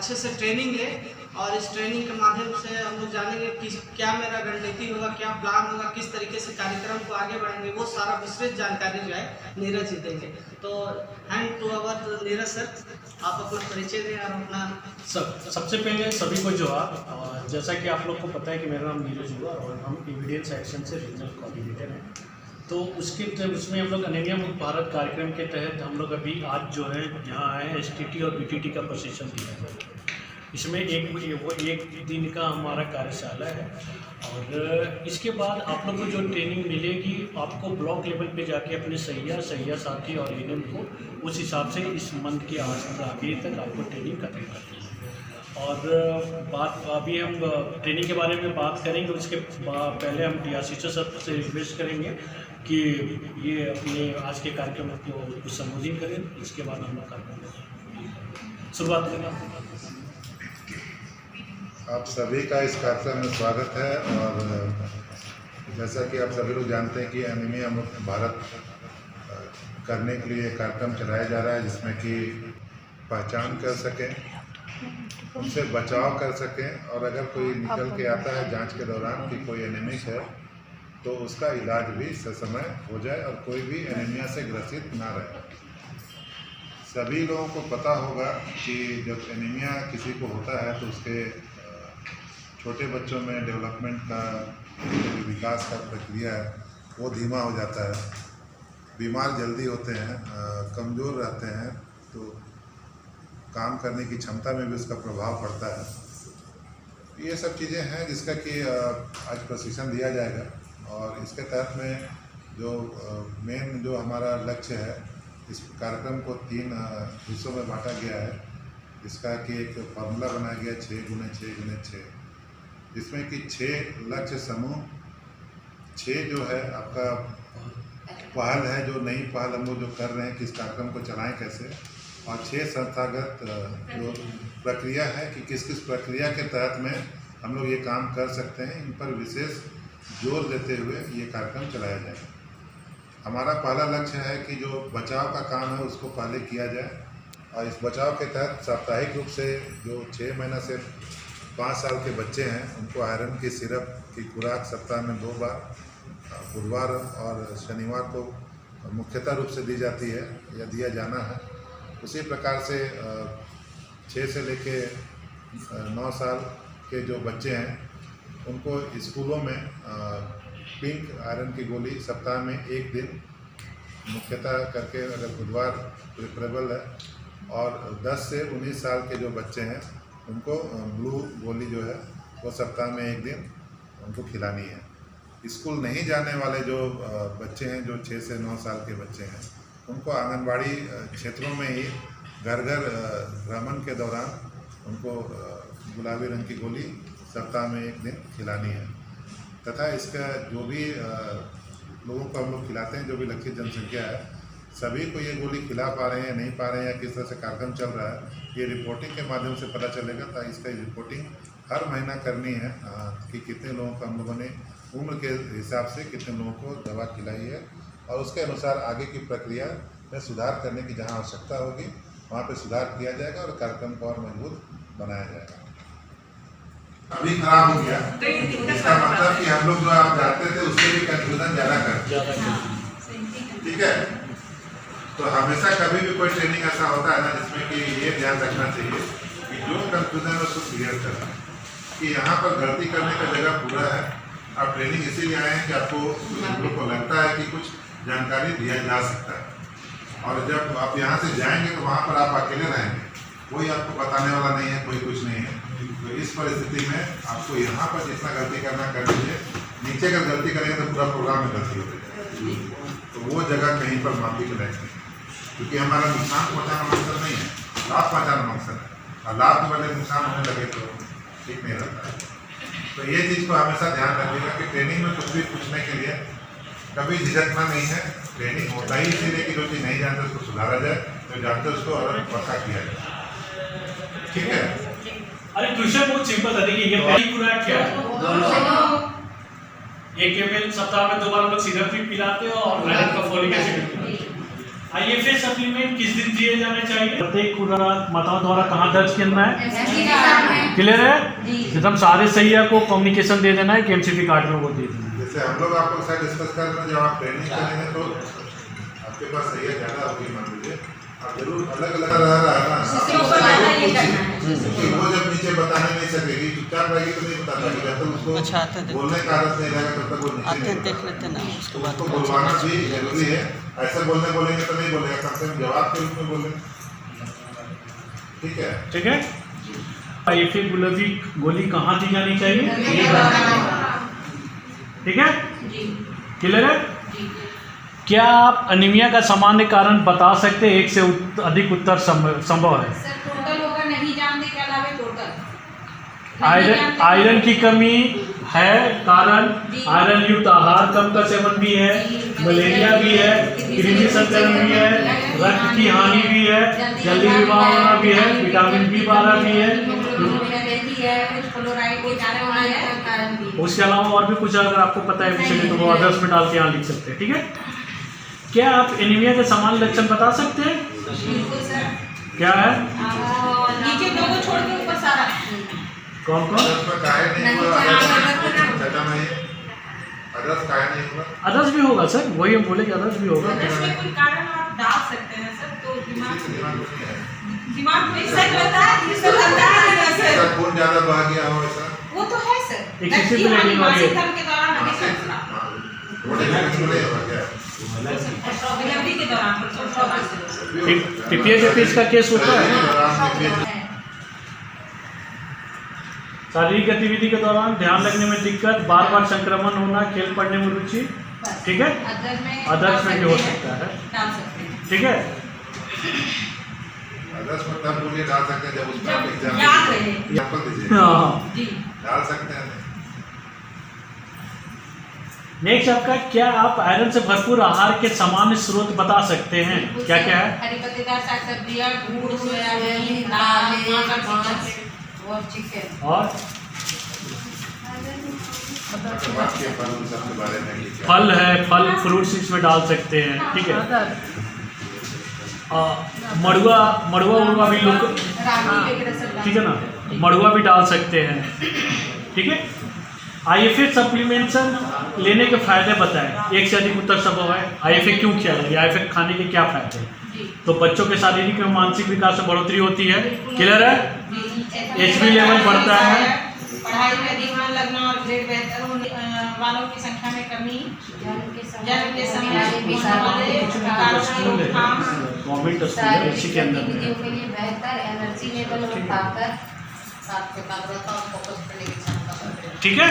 अच्छे से ट्रेनिंग लें और इस ट्रेनिंग के माध्यम से हम लोग जानेंगे कि क्या मेरा रणनीति होगा, क्या प्लान होगा, किस तरीके से कार्यक्रम को आगे बढ़ाएंगे, वो सारा विस्तृत जानकारी जो है नीरज जी देंगे। तो hand to our Neeraj sir, आप अपना परिचय दें और अपना। सबसे पहले सभी को जोहार। जैसा कि आप लोग को पता है कि मेरा नाम नीरज हुआ और हम एविडेंस एक्शन से रीजनल कोऑर्डिनेटर हैं। तो उसमें हम लोग अनीमिया मुक्त भारत कार्यक्रम के तहत हम लोग अभी आज जो है यहाँ आए हैं STT और BTT का प्रशिक्षण दिया है। इसमें एक दिन का हमारा कार्यशाला है और इसके बाद आप लोग को जो ट्रेनिंग मिलेगी, आपको ब्लॉक लेवल पे जाके अपने सैया साथी और ANM को उस हिसाब से इस मंथ के आगे तक आपको ट्रेनिंग करनी पड़ती है। और बात अभी हम ट्रेनिंग के बारे में बात करेंगे, उसके पहले हम DRCO सर से रिक्वेस्ट करेंगे कि ये अपने आज के कार्यक्रम को संबोधित करें। इसके बाद हम लोग कार्यक्रम शुरुआत करें। आप सभी का इस कार्यक्रम में स्वागत है। और जैसा कि आप सभी लोग जानते हैं कि एनीमिया मुक्त भारत करने के लिए कार्यक्रम चलाया जा रहा है, जिसमें कि पहचान कर सकें, उनसे बचाव कर सकें और अगर कोई निकल के आता है जांच के दौरान कि कोई एनीमिक है तो उसका इलाज भी ससमय हो जाए और कोई भी एनीमिया से ग्रसित ना रहे। सभी लोगों को पता होगा कि जब एनीमिया किसी को होता है तो उसके छोटे बच्चों में डेवलपमेंट का जो विकास का प्रक्रिया है वो धीमा हो जाता है, बीमार जल्दी होते हैं, कमज़ोर रहते हैं, तो काम करने की क्षमता में भी उसका प्रभाव पड़ता है। ये सब चीज़ें हैं जिसका कि आज प्रशिक्षण दिया जाएगा और इसके तहत में जो मेन जो हमारा लक्ष्य है, इस कार्यक्रम को 3 हिस्सों में बांटा गया है। इसका कि एक फार्मूला बनाया गया 6x6x6, जिसमें कि 6 लक्ष्य समूह, 6 जो है आपका पहल है, जो नई पहल हम लोग जो कर रहे हैं कि इस कार्यक्रम को चलाएं कैसे, और 6 संस्थागत जो प्रक्रिया है कि किस किस प्रक्रिया के तहत में हम लोग ये काम कर सकते हैं, इन पर विशेष जोर देते हुए ये कार्यक्रम चलाया जाए। हमारा पहला लक्ष्य है कि जो बचाव का काम है उसको पहले किया जाए और इस बचाव के तहत साप्ताहिक रूप से जो 6 महीना से 5 साल के बच्चे हैं उनको आयरन की सिरप की खुराक सप्ताह में 2 बार, बुधवार और शनिवार को मुख्यतः रूप से दी जाती है या दिया जाना है। उसी प्रकार से 6 से लेके 9 साल के जो बच्चे हैं उनको स्कूलों में पिंक आयरन की गोली सप्ताह में 1 दिन मुख्यतः करके, अगर बुधवार प्रेफरेबल है, और 10 से 19 साल के जो बच्चे हैं उनको ब्लू गोली जो है वो सप्ताह में 1 दिन उनको खिलानी है। स्कूल नहीं जाने वाले जो बच्चे हैं, जो 6 से 9 साल के बच्चे हैं, उनको आंगनबाड़ी क्षेत्रों में ही घर घर भ्रमण के दौरान उनको गुलाबी रंग की गोली सप्ताह में 1 दिन खिलानी है। तथा इसका जो भी लोगों को हम लोग खिलाते हैं, जो भी लक्षित जनसंख्या है, सभी को ये गोली खिला पा रहे हैं या नहीं पा रहे हैं या किस तरह से कार्यक्रम चल रहा है, ये रिपोर्टिंग के माध्यम से पता चलेगा। तो इसका रिपोर्टिंग हर महीना करनी है कि कितने लोगों को हम लोगों ने उम्र के हिसाब से कितने लोगों को दवा खिलाई है, और उसके अनुसार आगे की प्रक्रिया में सुधार करने की जहाँ आवश्यकता होगी वहाँ पे सुधार किया जाएगा और कार्यक्रम को और मजबूत बनाया जाएगा। अभी खराब हो गया, इसका मतलब कि हम लोग जो आप जाते थे उससे भी कंफ्यूजन ज़्यादा करते, ठीक है। तो हमेशा कभी भी कोई ट्रेनिंग ऐसा होता है ना जिसमें कि ये ध्यान रखना चाहिए कि जो कंफ्यूजन है उसको क्लियर करना, कि यहाँ पर गलती करने का जगह पूरा है। आप ट्रेनिंग इसीलिए आए हैं कि आपको हम लोग को लगता है कि कुछ जानकारी दिया जा सकता है, और जब आप यहाँ से जाएंगे तो वहाँ पर आप अकेले रहेंगे, कोई आपको बताने वाला नहीं है, कोई कुछ नहीं है। तो इस परिस्थिति में आपको यहाँ पर जितना गलती करना कर लीजिए, नीचे अगर गलती करेंगे तो पूरा प्रोग्राम में गलती हो जाएगी, तो वो जगह कहीं पर माफी के लायक नहीं, क्योंकि हमारा नुकसान पहुँचाना मकसद नहीं है, लाभ पहुँचाना मकसद है, और लाभ के बदले नुकसान होने लगे तो ठीक नहीं रहता है। तो ये चीज़ को हमेशा ध्यान रखिएगा कि ट्रेनिंग में कुछ भी पूछने के लिए कभी झिझकना नहीं है। ट्रेनिंग होता ही इसीलिए कि जो चीज़ नहीं जानते उसको सुधारा जाए, जो जानते उसको और पक्का किया जाए, ठीक है। अरे क्वेश्चन बहुत सिंपल था, देखिए ये पहली खुराक क्या है? 1 ml सप्ताह में 2 बार हम लोग सिरप भी पिलाते हैं और आयरन का फोलिक एसिड भी पिलाते हैं। IFA सप्लीमेंट किस दिन दिए जाने चाहिए? प्रत्येक खुराक माताओं द्वारा कहाँ दर्ज करना है? क्लियर है? एकदम सारे सही है, को कम्युनिकेशन दे देना है कि MCP कार्ड में वो दे देना है। जैसे हम लोग आपको साथ डिस्कस कर रहे हैं, जब आप ट्रेनिंग करेंगे तो आपके पास सही है ज़्यादा होगी, मान लीजिए आप जरूर अलग अलग रह रहा है ना, क्योंकि वो जब नीचे बताने नहीं सकेगी, चुपचाप रहेगी तो नहीं बता पाएगी, जब तक उसको बोलने का आदत नहीं रहेगा तब तक वो नीचे नहीं देख लेते ना, उसको बुलवाना भी जरूरी है। ऐसे बोलेंगे तो नहीं बोलेगा, कम से कम जवाब के रूप में बोलें, ठीक है? ठीक है। IFA गुलाबी गोली कहाँ दी जानी चाहिए? ठीक है, क्लियर है? क्या आप अनीमिया का सामान्य कारण बता सकते हैं? एक से अधिक उत्तर संभव है। सर टोटल होगा, नहीं जानने के अलावा टोटल आयरन की कमी है कारण, आयरन युक्त आहार कम का सेवन भी है, मलेरिया भी है, कृमि संक्रमण भी है, रक्त की हानि भी है, जल्दी विवाह होना भी है, विटामिन B12 भी है, उसके अलावा और भी कुछ अगर आपको पता है विषय तो वो अदर्स में डाल के यहाँ लिख सकते हैं। ठीक है, क्या आप एनीमिया के सामान्य लक्षण बता सकते हैं? बिल्कुल सर। क्या है? नीचे दो को छोड़ के ऊपर सारा। कौन कौन? अदर्स भी होगा सर, वही हम बोले कि अदर्स भी होगा। इसमें कोई कारण आप डाल सकते हैं सर, तो दिमाग में सर लगता है खून ज्यादा बह गया हो ऐसा, वो तो है सर। एक किसी भी लेडी वाली है। के दौरान हमेशा डिलीवरी के दौरान टीपीएस का केस होता है। शारीरिक गतिविधि के दौरान ध्यान रखने में दिक्कत, बार बार संक्रमण होना, खेल पढ़ने में रुचि, ठीक है, अदर्स में भी हो सकता है। ठीक है, अदर्स में तब बोलिए डाल सकते हैं जब उसमें आप एग्जाम दीजिए, डाल सकते हैं। नेक्स्ट आपका, क्या आप आयरन से भरपूर आहार के सामान्य स्रोत बता सकते हैं? क्या क्या है? हरी पत्तेदार साग सब्जियां, गुड़, सोयाबीन, दाल, और चिकन, और फल है, फल फ्रूट्स इसमें डाल सकते हैं। ठीक है, मड़ुआ उड़ुआ भी लोग, ठीक है ना, मड़ुआ भी डाल सकते हैं। ठीक है, IFA सप्लीमेंशन लेने के फायदे बताएं। एक से अधिक उत्तर संभव है। IFA क्यों किया जाए? IFA खाने के क्या फायदे हैं? तो बच्चों के शारीरिक एवं मानसिक विकास में बढ़ोतरी होती है। क्लियर है? HB लेवल बढ़ता है, पढ़ाई में अधिक मन लगना और ग्रेड बेहतर होने वालों की संख्या में कमी, जन्म के समय गवर्नमेंट स्कूल है इसी के अंदर में। बेहतर एनर्जी लेवल बढ़ाकर साथ एकाग्रता और फोकस करने की क्षमता। ठीक है,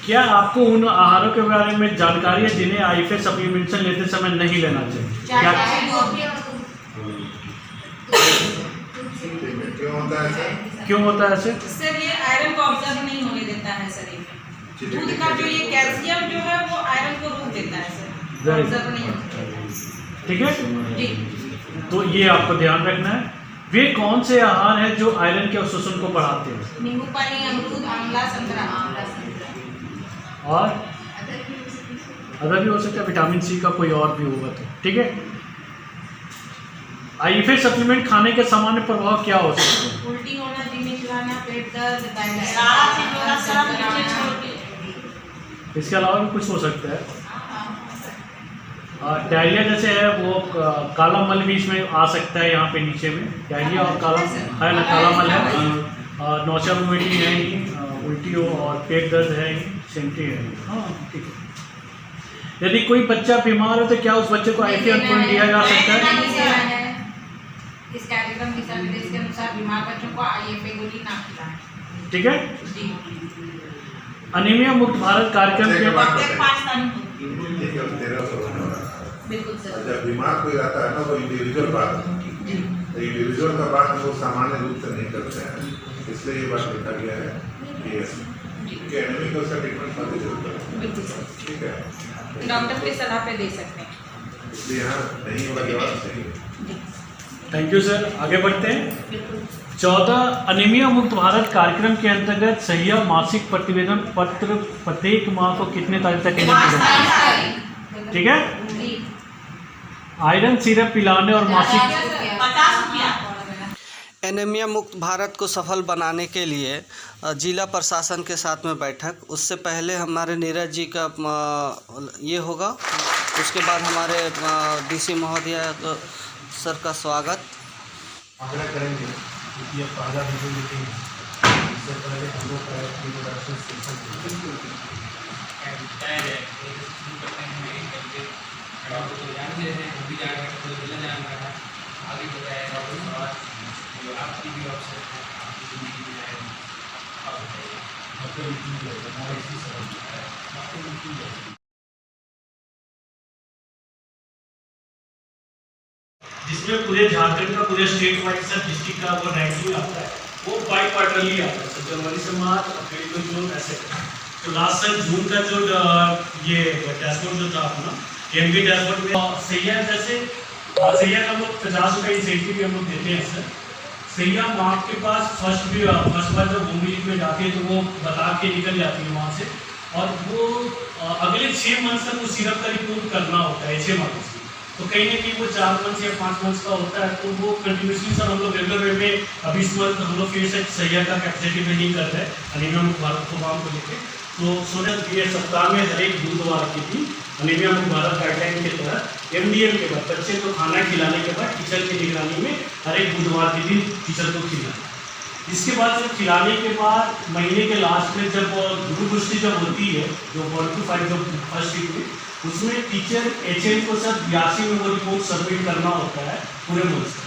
क्या आपको उन आहारों के बारे में जानकारी है जिन्हें IFA सप्लीमेंटेशन लेते समय नहीं लेना चाहिए? क्या क्यों होता है ऐसे? सर ये आयरन को ऑब्जर्व नहीं होने देता है शरीर में। दूध का जो ये कैल्शियम जो है वो आयरन को रोक देता है सर, ऑब्जर्व नहीं होता है। ठीक है, तो ये आपको ध्यान रखना है। वे कौन से आहार हैं जो आयरन के अवशोषण को बढ़ाते हैं? नींबू पानी, अमरूद, आंवला, संतरा। और अगर भी हो सकता है विटामिन C का कोई और भी होगा तो। ठीक है, IFA सप्लीमेंट खाने के सामान्य प्रभाव क्या हो सकते हैं? उल्टी होना, धीमी चलाना, पेट दर्द, इसके अलावा भी कुछ हो सकता है। डायरिया जैसे है वो काला मल भी इसमें आ सकता है। यहाँ पे नीचे में डायरिया और काला है ना, काला मल है, नौचा वोमिटिंग है ही, उल्टी हो और पेट दर्द है ही, सेंटी है। हाँ ठीक है। यदि कोई बच्चा बीमार हो तो क्या उस बच्चे को IFA अंकुरण दिया जा सकता है? इस कार्यक्रम दिशा निर्देश के अनुसार बीमार बच्चों को IFA गोली ना खिलाएं। ठीक है, अनीमिया मुक्त भारत कार्यक्रम के बिल्कुल सर। जब बीमार कोई रहता है ना वो इंडिविजुअल बात है, इंडिविजुअल का बात वो सामान्य रूप से नहीं करते हैं, इसलिए ये बात लिखा गया है कि एनीमिया को उसका ट्रीटमेंट करने की जरूरत है। बिल्कुल सर, ठीक है, डॉक्टर की सलाह पे दे सकते हैं। इसलिए यहाँ नहीं होगा जवाब सही। थैंक यू सर, आगे बढ़ते हैं। 14 अनीमिया मुक्त भारत कार्यक्रम के अंतर्गत सहिया मासिक प्रतिवेदन पत्र प्रत्येक माह को कितने तारीख तक? ठीक है, आयरन सिरप पिलाने और मासिक 50 रुपया। एनीमिया मुक्त भारत को सफल बनाने के लिए जिला प्रशासन के साथ में बैठक, उससे पहले हमारे नीरज जी का ये होगा, उसके बाद हमारे डीसी महोदय सर का स्वागत। आग्रह करेंगे क्योंकि अब पहला वीडियो मीटिंग है, इससे पहले हम लोग का इंट्रोडक्शन सेशन जिसमें पूरे झारखंड का, पूरे स्टेट वाइज सब डिस्ट्रिक्ट का वो रैंकिंग आता है, वो बाई क्वार्टरली आता है, जनवरी से मार्च, अप्रैल to जून ऐसे। तो लास्ट ईयर जून का जो ये डैशबोर्ड जो था अपना एमबी डैशबोर्ड में सैया जैसे सैया का हम लोग 50 रुपये इंसेंटिव भी हम लोग देते हैं सर। सैया आपके पास फर्स्ट बार जब होम विजिट में जाती है तो वो बता के निकल जाती है वहाँ से, और वो अगले 6 मंथ तक वो सिरप का रिपोर्ट करना होता है 6 मंथ से। तो कहीं ना कहीं वो 4 मंथ या 5 मंथ का होता है, तो वो कंटिन्यूसली सर हम लोग रेगुलर वे में अभी इस मंथ हम लोग फिर से सैया का कैपेसिटी बिल्डिंग कर रहे हैं एनीमिया मुक्त भारत प्रोग्राम को लेकर। तो सोचा ये सप्ताह में हर एक बुधवार के दिन एनीमिया मुक्त भारत गाइडलाइन के तहत एमडीएम के बाद बच्चे को खाना खिलाने के बाद टीचर की निगरानी में हर एक बुधवार के दिन टीचर को खिलाना। इसके बाद जब खिलाने के बाद महीने के लास्ट में जब गुरु गोष्ठी जब होती है, जो 1 to 5 जो फर्स्ट वीक में, उसमें टीचर एचएम को सर 82 में वो रिपोर्ट सबमिट करना होता है पूरे मंथ से।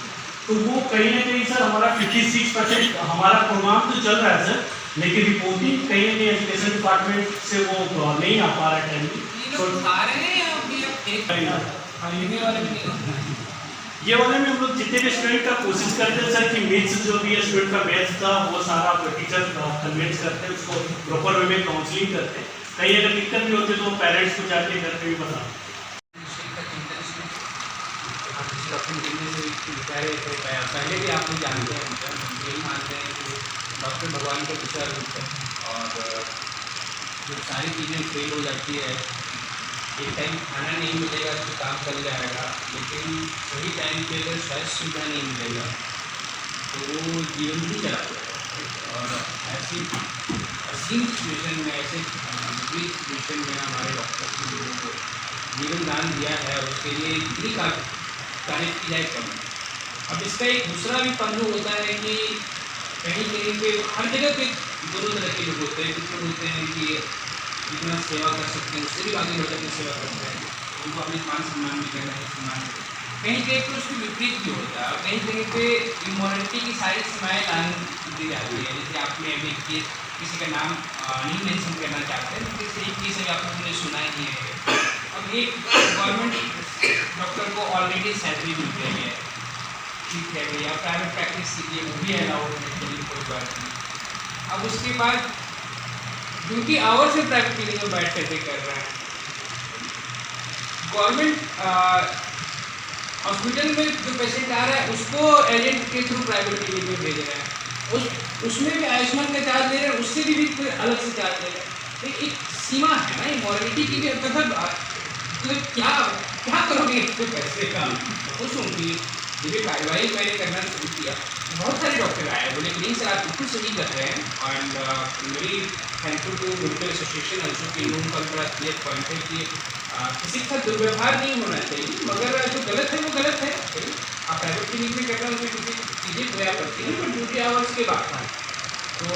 तो वो कहीं ना कहीं सर हमारा 56% हमारा प्रोग्राम तो चल रहा है सर, लेकिन रिपोर्टिंग कहीं ना कहीं एजुकेशन डिपार्टमेंट से वो नहीं आ पा रहा है टाइम। ये वाले में हम लोग जितने भी स्टूडेंट का कोशिश करते हैं सर कि मैथ्स जो भी स्टूडेंट का मैथ्स था वो सारा टीचर कन्विंस करते हैं, उसको प्रॉपर वे में काउंसलिंग करते हैं। कहीं अगर दिक्कत भी होती है तो पेरेंट्स को जाके घर पे भी बता। पहले भी आप लोग जानते हैं, हम यही मानते हैं कि डॉक्टर भगवान का दूसरा रूप है, और जो सारी चीज़ें फेल हो जाती है, एक टाइम खाना नहीं मिलेगा तो काम चल जाएगा, लेकिन सही टाइम पे अगर स्वास्थ्य सुविधा नहीं मिलेगा तो वो जीवन भी चला जाएगा। और ऐसी असीम सिचुएशन में, ऐसे विपरीत सिचुएशन में हमारे डॉक्टर ने लोगों को जीवन दान दिया है, और उसके लिए इतनी तारीफ की जाए कम। अब इसका एक दूसरा भी पहलू होता है कि कहीं कहीं पे हर जगह पे दोनों तरह के लोग होते हैं। कुछ लोग होते हैं कि जितना सेवा कर सकते हैं उससे भी आगे बढ़ के सेवा करते हैं, उनको अपने मान सम्मान भी करना है, सम्मान कहीं कहीं पर उसके विपरीत भी होता है, और कहीं कहीं पे इमोरलिटी की सारी सीमाएँ लान दी जाती है। जैसे आपने अभी किसी का नाम नहीं मेंशन करना चाहते हैं, लेकिन एक केस आप लोगों ने सुना ही है। अब एक गवर्नमेंट डॉक्टर को ऑलरेडी सैलरी मिल गई है, ठीक है भैया, प्राइवेट प्रैक्टिस कीजिए, वो भी अलाउड है, कोई बात नहीं। अब उसके बाद ड्यूटी आवर से प्राइवेट क्लिनिक में बैठ कैसे कर रहे हैं। गवर्नमेंट हॉस्पिटल में जो पेशेंट आ रहा है उसको एजेंट के थ्रू प्राइवेट क्लिनिक में भेज रहे हैं, उसमें भी आयुष्मान का चार्ज ले रहे हैं, उससे भी कोई अलग से चार्ज ले रहे हैं। लेकिन एक सीमा है ना मॉरलिटी की भी, मतलब क्या क्या करोगे इसके पैसे का। खुश हूँ कि ये भी कार्रवाई मैंने करना शुरू किया, बहुत सारे डॉक्टर आए, बोले कि नहीं सर आप बिल्कुल सही कर रहे हैं। And very thankful to medical association also कि उनका बड़ा क्लियर पॉइंट है कि किसी का दुर्व्यवहार नहीं होना चाहिए, मगर जो गलत है वो गलत है। आप प्राइवेट क्लिनिक में करना उसमें किसी चीज़ें प्रयास करती हैं, पर ड्यूटी आवर्स के बाद तो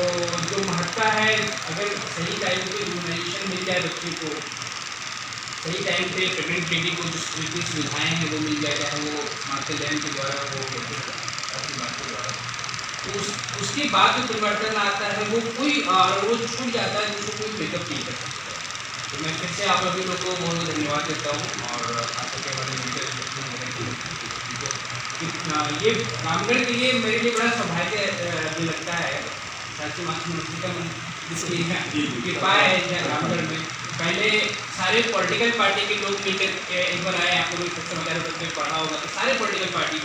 जो महत्ता है, अगर सही टाइम पे इम्यूनाइजेशन मिल जाए बच्चे को, सही टाइम पे प्रेगनेंट लेडी को जो सुविधाएँ हैं वो मिल जाए, चाहे वो मातृ जैन के द्वारा हो के द्वारा, तो उसके बाद जो परिवर्तन आता है वो कोई वो छूट जाता है, जिसको कोई मेकअप नहीं कर सकता। तो मैं फिर से आप सभी लोग को बहुत बहुत धन्यवाद देता हूँ, और आप सबके वाले ये रामगढ़ के लिए मेरे लिए बड़ा सौभाग्य भी लगता है। साची मातृ का कृपा है रामगढ़ में। पहले सारे पॉलिटिकल पार्टी के लोग मिलकर एक बार आए, आप लोग समाचार पत्र में पढ़ा होगा, तो सारे पॉलिटिकल पार्टी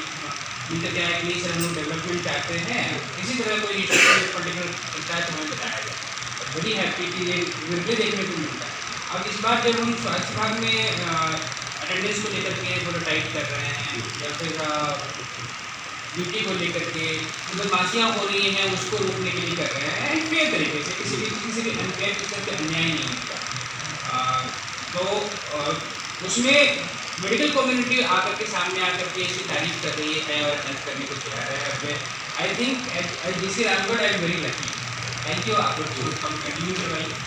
मिलकर क्या है कि नहीं सर हम लोग डेवलपमेंट चाहते हैं, किसी तरह कोई पॉलिटिकल पंचायत हमें बताया जाए। बड़ी हैप्पी कि ये देखने को मिलता है। अब इस बार जब हम स्वास्थ्य विभाग में अटेंडेंस को लेकर के थोड़ा टाइट कर रहे हैं, या फिर ड्यूटी को लेकर के बदमाशियाँ हो रही हैं उसको रोकने के लिए कर रहे हैं, एंड फेयर तरीके से, किसी भी अनफेयर किस्म के अन्याय नहीं होता। तो उसमें मेडिकल कम्युनिटी आकर के सामने आकर के इसकी तारीफ कर रही है और हेल्प करने को तैयार है। I think as DC Ramgarh I am very lucky. Thank you. आप लोग कंटिन्यू करवाइए।